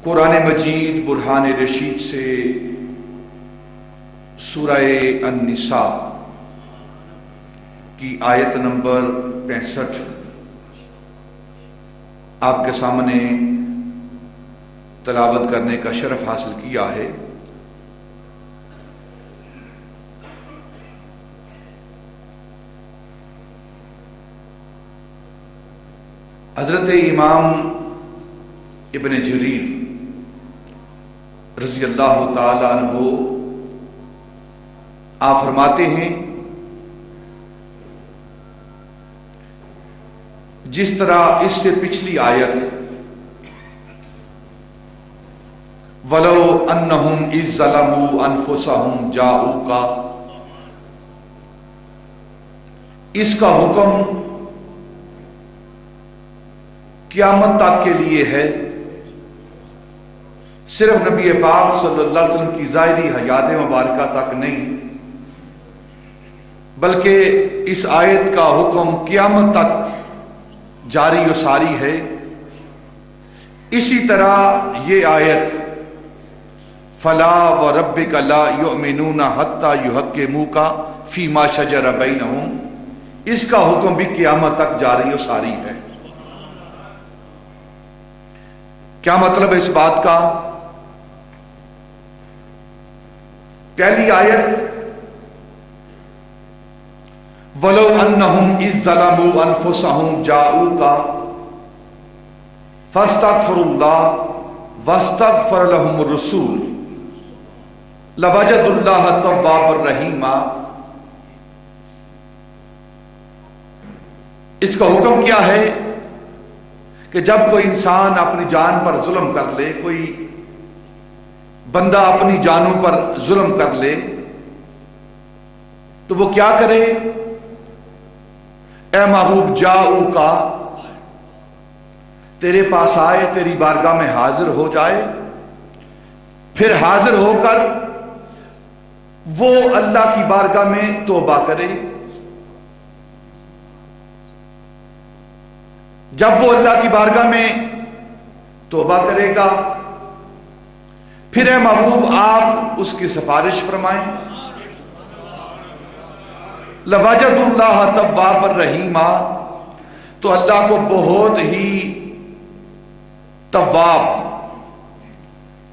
कुरान मजीद बुरहान रशीद से सूरह अन्निसा की आयत नंबर 65 आपके सामने तलावत करने का शरफ हासिल किया है। हजरत इमाम इब्न जरीर रज़ी अल्लाह ताला अन्हु आप फरमाते हैं, जिस तरह इससे पिछली आयत वलो अन्नहुम इज़ ज़लमू अनफुसहुम जाऊका, इसका हुक्म क़यामत तक के लिए है, सिर्फ नबी पाक सल्लल्लाहु अलैहि वसल्लम की ज़ाहिरी हयात मुबारका तक नहीं, बल्कि इस आयत का हुक्म क़यामत तक जारी और सारी है। इसी तरह ये आयत फला व रब्बिका ला युमिनूना हत्ता युहक्किमूका फीमा शजर बैनहुम, इसका हुक्म भी क़यामत तक जारी और सारी है। क्या मतलब है इस बात का? पहली आयत वलो अन्नहुम इज़ ज़लमू अनफुसहुम जाऊका फस्तगफिरुल्लाह वस्तगफर लहुमुर रसूल लवजदुल्लाह तव्वाबर रहीमा, इसका हुक्म क्या है कि जब कोई इंसान अपनी जान पर जुल्म कर ले, कोई बंदा अपनी जानों पर जुल्म कर ले, तो वो क्या करे? ए महबूब जाऊ का, तेरे पास आए, तेरी बारगाह में हाजिर हो जाए, फिर हाजिर होकर वो अल्लाह की बारगाह में तौबा करे। जब वो अल्लाह की बारगाह में तौबा करेगा, फिर ए महबूब आप उसकी सिफारिश फरमाएं। लवजदुल्लाह तव्वाबर रहीमा, तो अल्लाह को बहुत ही तव्वाब,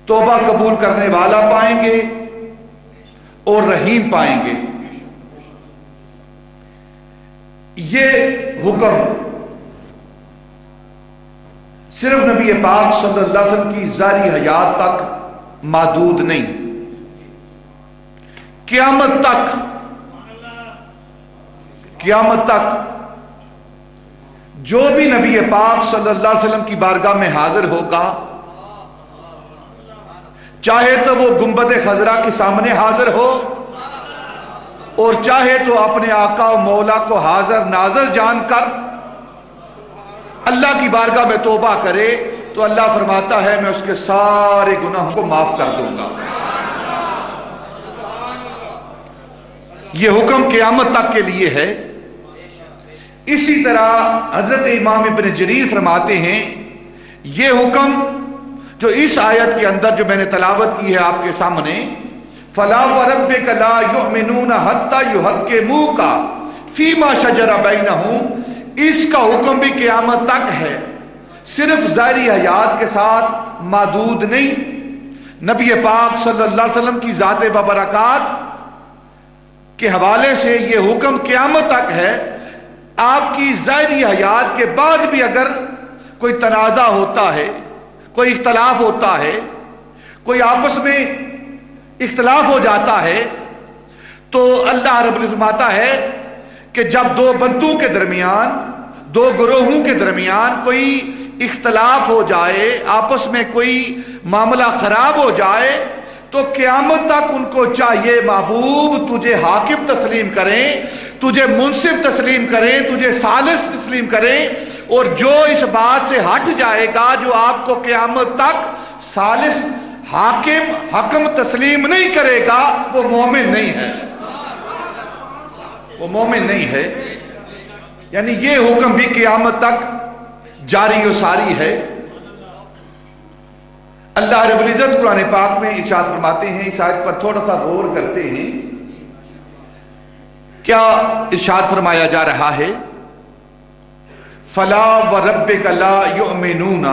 तौबा कबूल करने वाला पाएंगे और रहीम पाएंगे। ये हुक्म सिर्फ नबी पाक सल्लल्लाहु अलैहि वसल्लम की ज़ारी हयात तक महदूद नहीं, क़यामत तक जो भी नबी पाक सल्लल्लाहु अलैहि वसल्लम की बारगाह में हाजिर होगा, चाहे तो वो गुंबद खजरा के सामने हाजिर हो और चाहे तो अपने आका और मौला को हाजिर नाजर जानकर अल्लाह की बारगाह में तौबा करे, तो अल्लाह फरमाता है मैं उसके सारे गुनाहों को माफ कर दूंगा। यह हुक्म क़यामत तक के लिए है। इसी तरह हजरत इमाम इब्न जरीर फरमाते हैं, यह हुक्म जो इस आयत के अंदर जो मैंने तलावत की है आपके सामने, फला व रब्बिका ला युमिनूना हत्ता युहक्किमूका फीमा शजरा बैनहुम, इसका हुक्म भी क़यामत तक है, सिर्फ ज़ाहिरी हयात के साथ महदूद नहीं। नबी पाक सल्लल्लाहु अलैहि वसल्लम की ज़ात बबरकात के हवाले से यह हुक्म क़यामत तक है। आपकी ज़ाहिरी हयात के बाद भी अगर कोई तनाज़ा होता है, कोई इख्तलाफ होता है, कोई आपस में इख्तलाफ हो जाता है, तो अल्लाह रब्बुल इज़्ज़त फरमाता है कि जब दो बंदों के दरमियान, दो गुरोहों के दरमियान कोई इख्तलाफ हो जाए, आपस में कोई मामला खराब हो जाए, तो क़यामत तक उनको चाहिए महबूब तुझे हाकिम तस्लीम करें, तुझे मुंसिफ तस्लीम करें, तुझे सालिस तस्लीम करें, और जो इस बात से हट जाएगा, जो आपको क़यामत तक सालिस हाकिम हकम तस्लीम नहीं करेगा, वो मोमिन नहीं है, वो मोमिन नहीं है। यानी ये हुक्म भी क़यामत तक जारी और सारी है। اللہ رب العزت قرآن پاک میں ارشاد فرماتے ہیں، اس آیت پر تھوڑا سا غور کرتے ہیں، کیا ارشاد فرمایا جا رہا ہے؟ فلا وربک لا یؤمنون،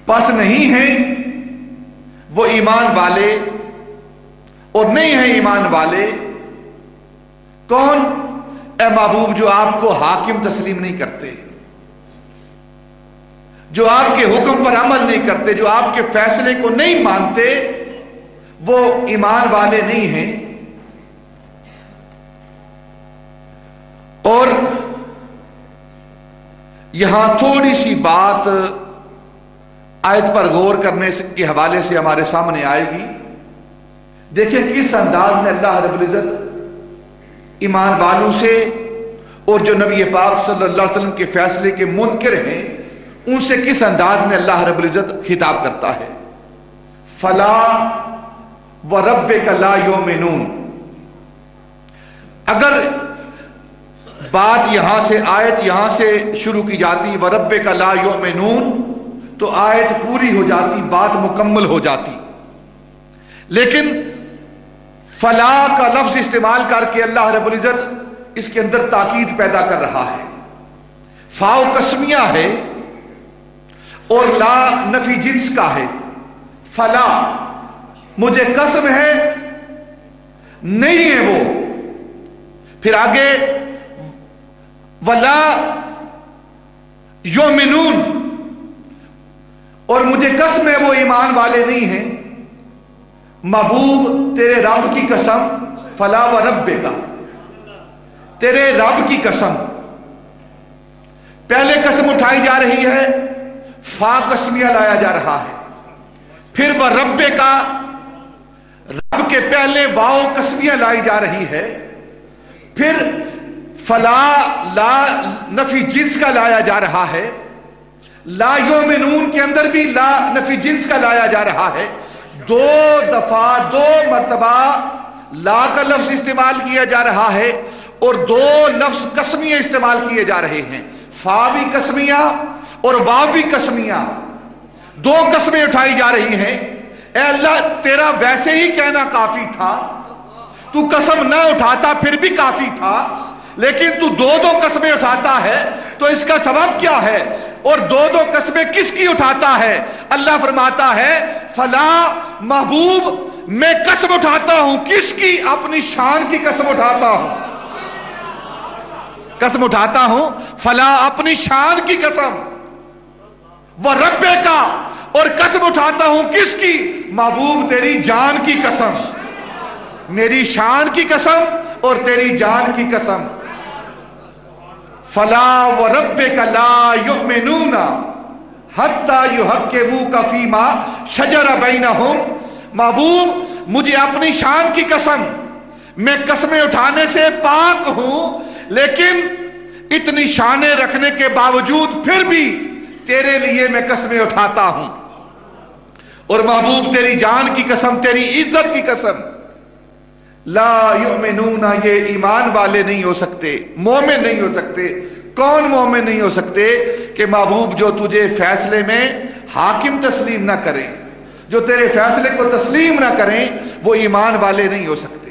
پس نہیں ہیں وہ ایمان والے اور نہیں ہیں ایمان والے کون؟ اے محبوب جو آپ کو حاکم تسلیم نہیں کرتے، جو آپ کے حکم پر عمل نہیں کرتے، جو آپ کے فیصلے کو نہیں مانتے، وہ ایمان والے نہیں ہیں۔ اور یہاں تھوڑی سی بات آیت پر غور کرنے کے حوالے سے ہمارے سامنے آئے گی۔ دیکھیں کس انداز میں اللہ رب العزت ایمان والوں سے اور جو نبی پاک صلی اللہ علیہ وسلم کے فیصلے کے منکر ہیں ان سے کس انداز میں اللہ رب العزت خطاب کرتا ہے۔ فلا وربک لا یؤمنون، اگر بات یہاں سے آیت یہاں سے شروع کی جاتی وربک لا یؤمنون تو آیت پوری ہو جاتی، بات مکمل ہو جاتی، لیکن فلا کا لفظ استعمال کر کے اللہ رب العزت اس کے اندر تاکید پیدا کر رہا ہے۔ فاؤ قسمیہ ہے اور لا نفی جنس کا ہے۔ فلا مجھے قسم ہے نہیں ہے وہ، پھر آگے ولا یؤمنون، اور مجھے قسم ہے وہ ایمان والے نہیں ہیں۔ محبوب تیرے رب کی قسم، فلا وربک، تیرے رب کی قسم، پہلے قسم اٹھائی جا رہی ہے، فا قسمیہ لایا جا رہا ہے، پھر وربک رب کے پہلے واو قسمیہ لائی جا رہی ہے، پھر فلا لا نفی جنس کا لایا جا رہا ہے، لا یؤمنون کے اندر بھی لا نفی جنس کا لایا جا رہا ہے۔ دو دفعہ دو مرتبہ لا کا لفظ استعمال کیا جا رہا ہے اور دو لفظ قسمیہ استعمال کیے جا رہے ہیں، فا بھی قسمیہ اور واو بھی قسمیہ، دو قسمیں اٹھائی جا رہی ہیں۔ اے اللہ تیرا ویسے ہی کہنا کافی تھا، تو قسم نہ اٹھاتا پھر بھی کافی تھا، لیکن تو دو دو قسمیں اٹھاتا ہے تو اس کا سبب کیا ہے؟ اور دو دو قسمیں کس کی اٹھاتا ہے؟ اللہ فرماتا ہے فلا محبوب میں قسم اٹھاتا ہوں، کس کی؟ اپنی شان کی قسم اٹھاتا ہوں، قسم اٹھاتا ہوں فلا اپنی شان کی قسم، وربک اور قسم اٹھاتا ہوں کس کی؟ محبوب تیری جان کی قسم، میری شان کی قسم اور تیری جان کی قسم۔ فلا وربک لا یؤمنون حتی یحکموک فیما شجر بینہم، محبوب مجھے اپنی شان کی قسم، میں قسمیں اٹھانے سے پاک ہوں، لیکن اتنی شانیں رکھنے کے باوجود پھر بھی تیرے لیے میں قسمیں اٹھاتا ہوں، اور محبوب تیری جان کی قسم، تیری عزت کی قسم، لا یؤمنون، یہ ایمان والے نہیں ہو سکتے، مومن نہیں ہو سکتے۔ کون مومن نہیں ہو سکتے؟ کہ محبوب جو تجھے فیصلے میں حاکم تسلیم نہ کریں، جو تیرے فیصلے کو تسلیم نہ کریں، وہ ایمان والے نہیں ہو سکتے۔